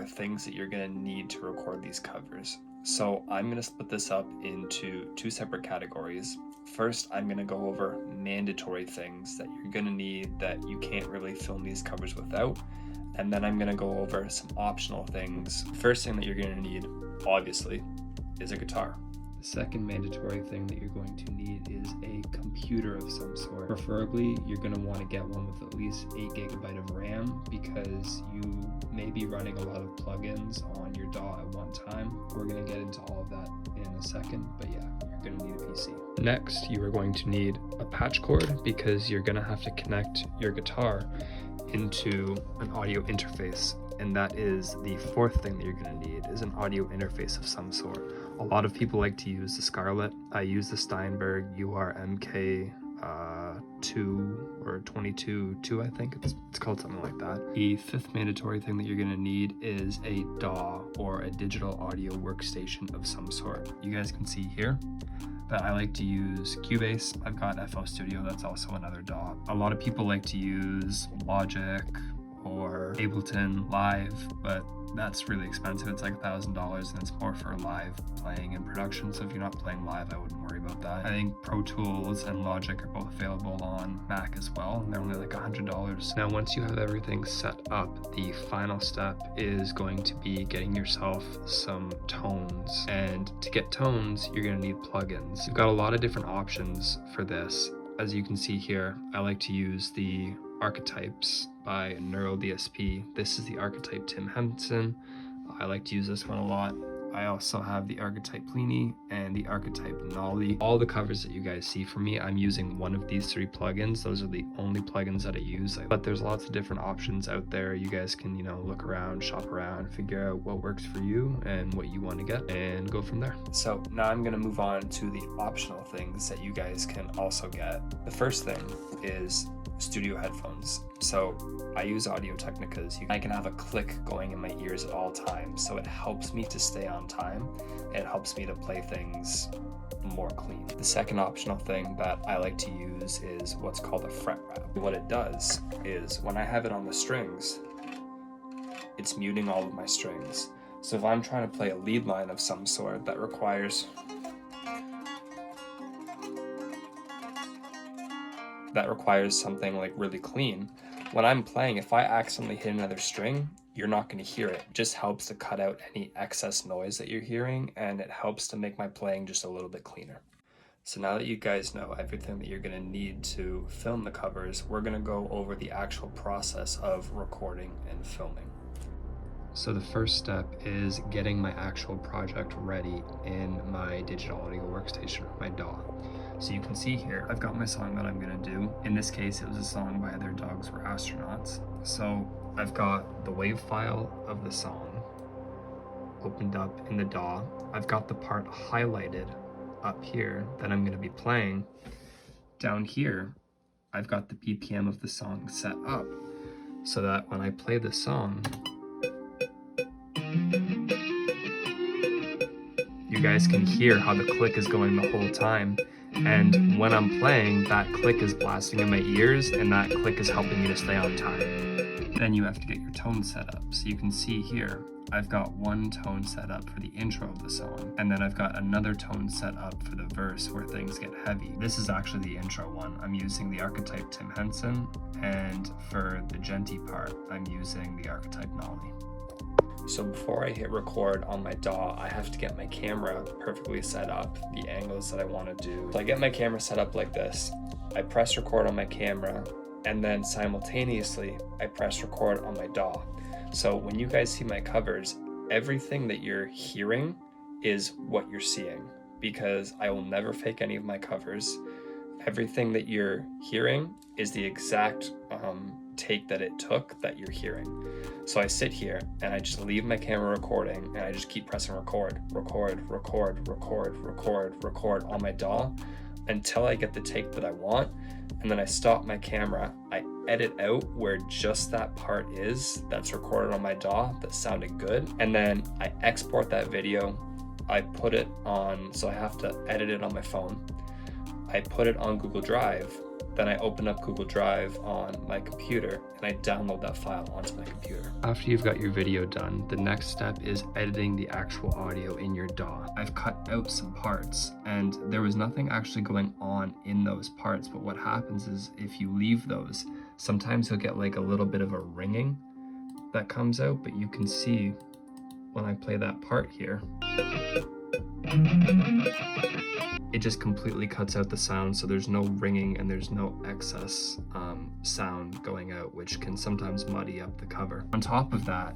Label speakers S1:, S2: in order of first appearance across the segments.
S1: things that you're going to need to record these covers. So I'm going to split this up into two separate categories. First, I'm going to go over mandatory things that you're going to need that you can't really film these covers without. And then I'm going to go over some optional things. First thing that you're going to need, obviously, is a guitar. The second mandatory thing that you're going to need is a computer of some sort. Preferably, you're going to want to get one with at least 8 GB of RAM because you may be running a lot of plugins on your DAW at one time. We're going to get into all of that in a second, but yeah, you're going to need a PC. Next, you are going to need a patch cord because you're going to have to connect your guitar into an audio interface. And that is the fourth thing that you're going to need, is an audio interface of some sort. A lot of people like to use the Scarlett. I use the Steinberg URMK 2 or 22.2, I think it's called something like that. The fifth mandatory thing that you're going to need is a DAW or a digital audio workstation of some sort. You guys can see here that I like to use Cubase. I've got FL Studio, that's also another DAW. A lot of people like to use Logic or Ableton Live, but that's really expensive. It's like $1,000 and it's more for live playing and production. So if you're not playing live, I wouldn't worry about that. I think Pro Tools and Logic are both available on Mac as well. And they're only like $100. Now, once you have everything set up, the final step is going to be getting yourself some tones. And to get tones, you're going to need plugins. You've got a lot of different options for this. As you can see here, I like to use the Archetypes by Neural DSP. This is the Archetype Tim Henson. I like to use this one a lot. I also have the Archetype Plini and the Archetype Nolly. All the covers that you guys see from me, I'm using one of these 3 plugins. Those are the only plugins that I use, but there's lots of different options out there. You guys can, look around, shop around, figure out what works for you and what you want to get and go from there. So now I'm going to move on to the optional things that you guys can also get. The first thing is studio headphones. So I use Audio Technicas. I can have a click going in my ears at all times, so it helps me to stay on time. It helps me to play things more clean. The second optional thing that I like to use is what's called a fret wrap. What it does is when I have it on the strings, it's muting all of my strings. So if I'm trying to play a lead line of some sort that requires something like really clean, when I'm playing, if I accidentally hit another string, you're not going to hear it. It just helps to cut out any excess noise that you're hearing, and it helps to make my playing just a little bit cleaner. So now that you guys know everything that you're going to need to film the covers, we're going to go over the actual process of recording and filming. So the first step is getting my actual project ready in my digital audio workstation, my DAW. So you can see here, I've got my song that I'm gonna do. In this case, it was a song by Their Dogs Were Astronauts. So I've got the WAV file of the song opened up in the DAW. I've got the part highlighted up here that I'm gonna be playing. Down here, I've got the BPM of the song set up so that when I play the song, you guys can hear how the click is going the whole time. And when I'm playing, that click is blasting in my ears, and that click is helping me to stay on time. Then you have to get your tone set up. So you can see here, I've got one tone set up for the intro of the song, and then I've got another tone set up for the verse where things get heavy. This is actually the intro one. I'm using the Archetype Tim Henson, and for the genty part, I'm using the Archetype Nolly. So before I hit record on my DAW, I have to get my camera perfectly set up, the angles that I want to do. So I get my camera set up like this. I press record on my camera, and then simultaneously, I press record on my DAW. So when you guys see my covers, everything that you're hearing is what you're seeing, because I will never fake any of my covers. Everything that you're hearing is the exact take that it took that you're hearing. So I sit here and I just leave my camera recording, and I just keep pressing record on my DAW until I get the take that I want. And then I stop my camera, I edit out where just that part is that's recorded on my DAW that sounded good, and then I export that video. I put it on, so I have to edit it on my phone. I put it on Google Drive. Then I open up Google Drive on my computer and I download that file onto my computer. After you've got your video done, the next step is editing the actual audio in your DAW. I've cut out some parts and there was nothing actually going on in those parts, but what happens is if you leave those, sometimes you'll get like a little bit of a ringing that comes out, but you can see when I play that part here, it just completely cuts out the sound, so there's no ringing and there's no excess sound going out, which can sometimes muddy up the cover. On top of that,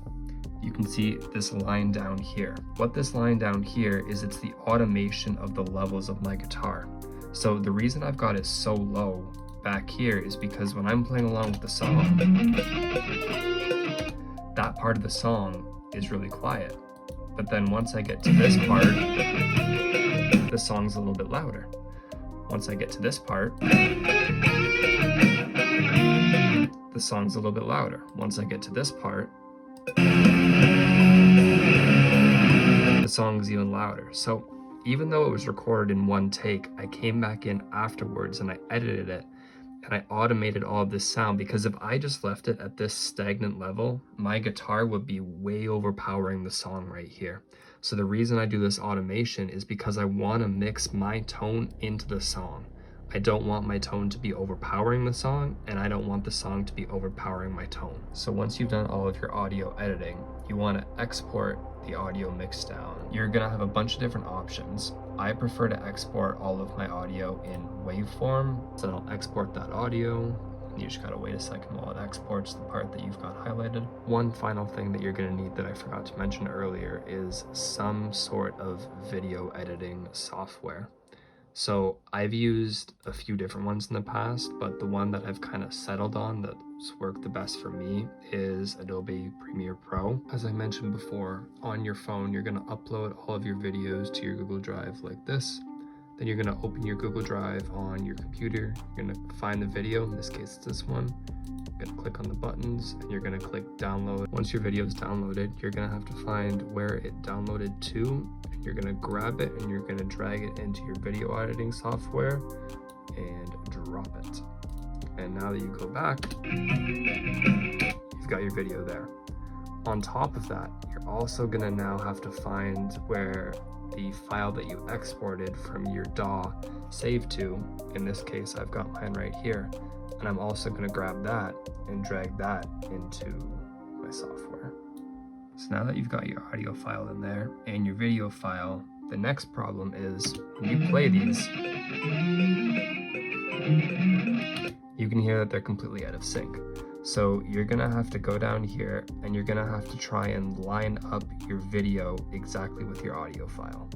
S1: you can see this line down here. What this line down here is, it's the automation of the levels of my guitar. So the reason I've got it so low back here is because when I'm playing along with the song, that part of the song is really quiet. But then once I get to this part, the song's a little bit louder. Once I get to this part, the song's a little bit louder. Once I get to this part, the song's even louder. So even though it was recorded in one take, I came back in afterwards and I edited it and I automated all of this sound, because if I just left it at this stagnant level, my guitar would be way overpowering the song right here. So the reason I do this automation is because I want to mix my tone into the song. I don't want my tone to be overpowering the song, and I don't want the song to be overpowering my tone. So once you've done all of your audio editing, you want to export the audio mix down. You're gonna have a bunch of different options. I prefer to export all of my audio in waveform, so I'll export that audio. You just gotta wait a second while it exports the part that you've got highlighted. One final thing that you're gonna need that I forgot to mention earlier is some sort of video editing software. So I've used a few different ones in the past, but the one that I've kind of settled on that's worked the best for me is Adobe Premiere Pro. As I mentioned before, on your phone, you're gonna upload all of your videos to your Google Drive like this. Then you're gonna open your Google Drive on your computer. You're gonna find the video, in this case it's this one. You're gonna click on the buttons and you're gonna click download. Once your video is downloaded, you're gonna have to find where it downloaded to. You're gonna grab it and you're gonna drag it into your video editing software and drop it. And now that you go back, you've got your video there. On top of that, you're also gonna now have to find where the file that you exported from your DAW saved to. In this case, I've got mine right here. And I'm also gonna grab that and drag that into my software. So now that you've got your audio file in there and your video file, the next problem is when you play these, you can hear that they're completely out of sync. So you're gonna have to go down here and you're gonna have to try and line up your video exactly with your audio file.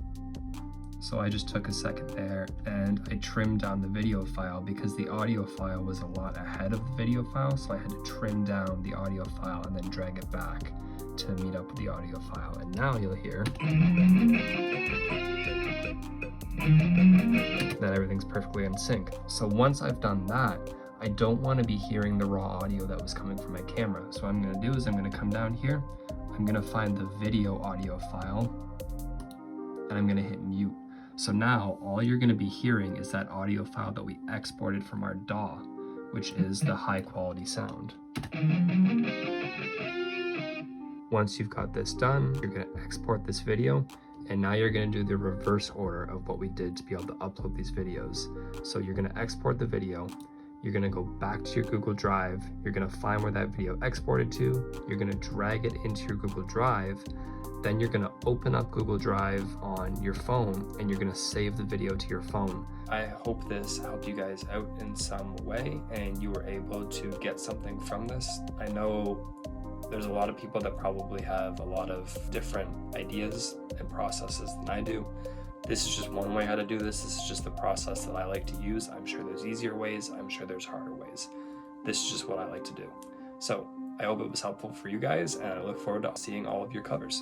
S1: So I just took a second there and I trimmed down the video file because the audio file was a lot ahead of the video file. So I had to trim down the audio file and then drag it back to meet up with the audio file. And now you'll hear that everything's perfectly in sync. So once I've done that, I don't want to be hearing the raw audio that was coming from my camera. So what I'm going to do is I'm going to come down here, I'm going to find the video audio file, and I'm going to hit mute. So now all you're going to be hearing is that audio file that we exported from our DAW, which is the high quality sound. Once you've got this done, you're going to export this video, and now you're going to do the reverse order of what we did to be able to upload these videos. So you're going to export the video, you're going to go back to your Google Drive, you're going to find where that video exported to, you're going to drag it into your Google Drive, then you're going to open up Google Drive on your phone and you're going to save the video to your phone. I hope this helped you guys out in some way and you were able to get something from this. I know there's a lot of people that probably have a lot of different ideas and processes than I do. This is just one way how to do this. This is just the process that I like to use. I'm sure there's easier ways. I'm sure there's harder ways. This is just what I like to do. So I hope it was helpful for you guys, and I look forward to seeing all of your covers.